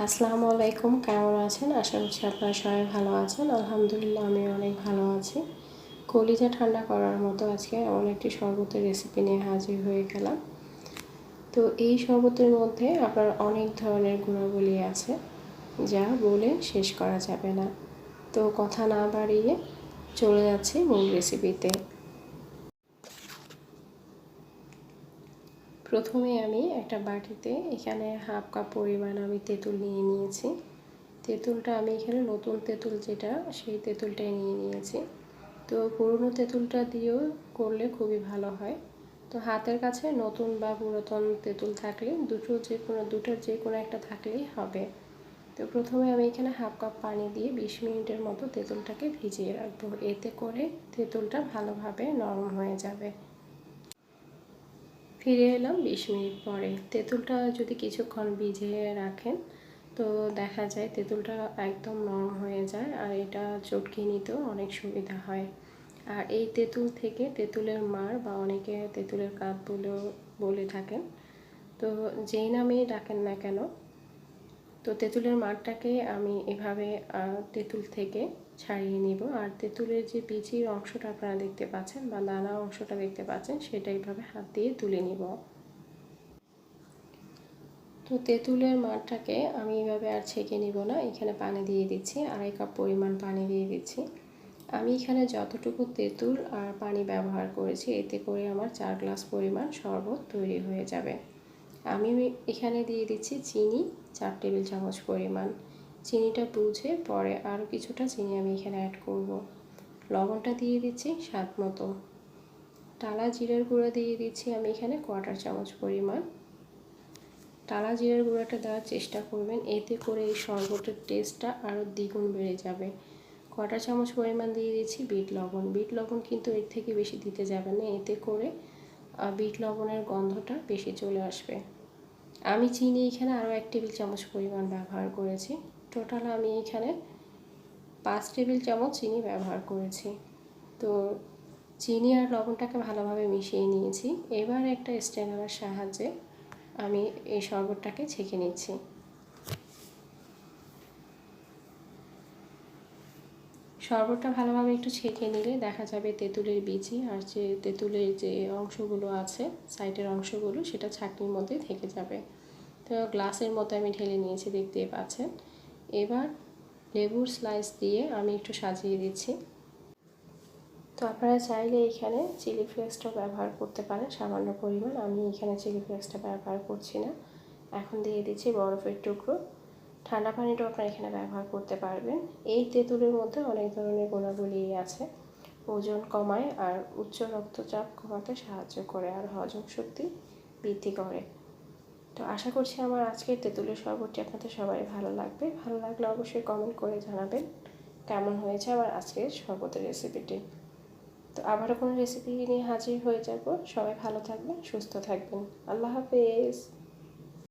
আসসালামু আলাইকুম, কেমন আছেন? আশা করছি আপনারা সবাই ভালো আছেন। আলহামদুলিল্লাহ আমি অনেক ভালো আছি। কলিজা ঠান্ডা করার মতো আজকে এমন একটি শরবতের রেসিপি নিয়ে হাজির হয়ে গেলাম। তো এই শরবতের মধ্যে আপনার অনেক ধরনের গুণাবলী আছে, যা বলে শেষ করা যাবে না। তো কথা না বাড়িয়ে চলে যাচ্ছি মূল রেসিপিতে। প্রথমে আমি একটা বাটিতে এখানে হাফ কাপ পরিমাণ আমি তেঁতুল নিয়ে নিয়েছি। তেঁতুলটা আমি এখানে নতুন তেঁতুল যেটা, সেই তেঁতুলটাই নিয়ে নিয়েছি। তো পুরনো তেঁতুলটা দিয়েও করলে খুবই ভালো হয়। তো হাতের কাছে নতুন বা পুরাতন তেঁতুল থাকলে দুটোর যে কোনো একটা থাকলেই হবে। তো প্রথমে আমি এখানে হাফ কাপ পানি দিয়ে 20 মিনিটের মতো তেঁতুলটাকে ভিজিয়ে রাখবো। এতে করে তেঁতুলটা ভালোভাবে নরম হয়ে যাবে। ফিরে এলাম 20 মিনিট পরে। তেঁতুলটা যদি কিছুক্ষণ ভিজিয়ে রাখেন তো দেখা যায় তেঁতুলটা একদম নরম হয়ে যায়, আর এটা চটকে নিতেও অনেক সুবিধা হয়। আর এই তেঁতুল থেকে তেঁতুলের মাড় বা অনেকে তেঁতুলের কাপ বলে থাকেন, তো যেই নামেই ডাকেন না কেন, তো তেঁতুলের মাড়টাকে আমি এভাবে তেঁতুল থেকে ছাড়িয়ে নিব। আর তেঁতুলের যে বিচির অংশটা আপনারা দেখতে পাচ্ছেন বা দানা অংশটা দেখতে পাচ্ছেন, সেটা এইভাবে হাত দিয়ে তুলে নিব। তো তেঁতুলের মাড়টাকে আমি এভাবে আর ছেঁকে নিব না, এখানে পানি দিয়ে দিচ্ছি, 2.5 কাপ পরিমাণ পানি দিয়ে দিচ্ছি। আমি এখানে যতটুকু তেঁতুল আর পানি ব্যবহার করেছি, এতে করে আমার 4 গ্লাস পরিমাণ শরবত তৈরি হয়ে যাবে। আমি এখানে দিয়ে দিচ্ছি চিনি 4 টেবিল চামচ পরিমাণ। চিনিটা বুঝে পরে আরও কিছুটা চিনি আমি এখানে অ্যাড করব। লবণটা দিয়ে দিচ্ছি স্বাদ মতো। টালা জিরার গুঁড়া দিয়ে দিচ্ছি আমি এখানে 1/4 চামচ পরিমাণ। টালা জিরার গুঁড়াটা দেওয়ার চেষ্টা করবেন, এতে করে এই শরবতের টেস্টটা আরও দ্বিগুণ বেড়ে যাবে। 1/4 চামচ পরিমাণ দিয়ে দিচ্ছি বিট লবণ। বিট লবণ কিন্তু এর থেকে বেশি দিতে যাবেন না, এতে করে বিট লবণের গন্ধটা বেশি চলে আসবে। আমি চিনি এখানে আরও 1 টেবিল চামচ পরিমাণ ব্যবহার করেছি। টোটাল আমি এখানে 5 টেবিল চামচ চিনি ব্যবহার করেছি। তো চিনি আর লবণটাকে ভালোভাবে মিশিয়ে নিয়েছি। এবার একটা স্ট্রেনারের সাহায্যে আমি এই শরবতটাকে ছেঁকে নিচ্ছি। শরবতটা ভালোভাবে একটু ছেঁকে নিলে দেখা যাবে তেঁতুলের বিচি আর যে তেঁতুলের যে অংশগুলো আছে, সাইডের অংশগুলো, সেটা ছাঁকনির মধ্যে থেকে যাবে। তো গ্লাসের মতো আমি ঢেলে নিয়েছি, দেখতেই পাচ্ছেন। এবার লেবুর স্লাইস দিয়ে আমি একটু সাজিয়ে দিচ্ছি। তো আপনারা চাইলে এখানে চিলি ফ্লেক্সটাও ব্যবহার করতে পারেন সামান্য পরিমাণ। আমি এখানে চিলি ফ্লেক্সটা ব্যবহার করছি না। এখন দিয়ে দিচ্ছি বরফের টুকরো। ঠান্ডা পানিটাও আপনারা এখানে ব্যবহার করতে পারবেন। এই তেঁতুলের মধ্যে অনেক ধরনের গুণাবলী আছে। ওজন কমায় আর উচ্চ রক্তচাপ কমাতে সাহায্য করে, আর হজম শক্তি বৃদ্ধি করে। তো আশা করছি আমার আজকের তেঁতুলের শরবতটি আপনাদের সবাই ভালো লাগবে। ভালো লাগলে অবশ্যই কমেন্ট করে জানাবেন কেমন হয়েছে আমার আজকের শরবতের রেসিপিটি। তো আবারও কোনো রেসিপি নিয়ে হাজির হয়ে যাব। সবাই ভালো থাকবেন, সুস্থ থাকবেন। আল্লাহ হাফেজ।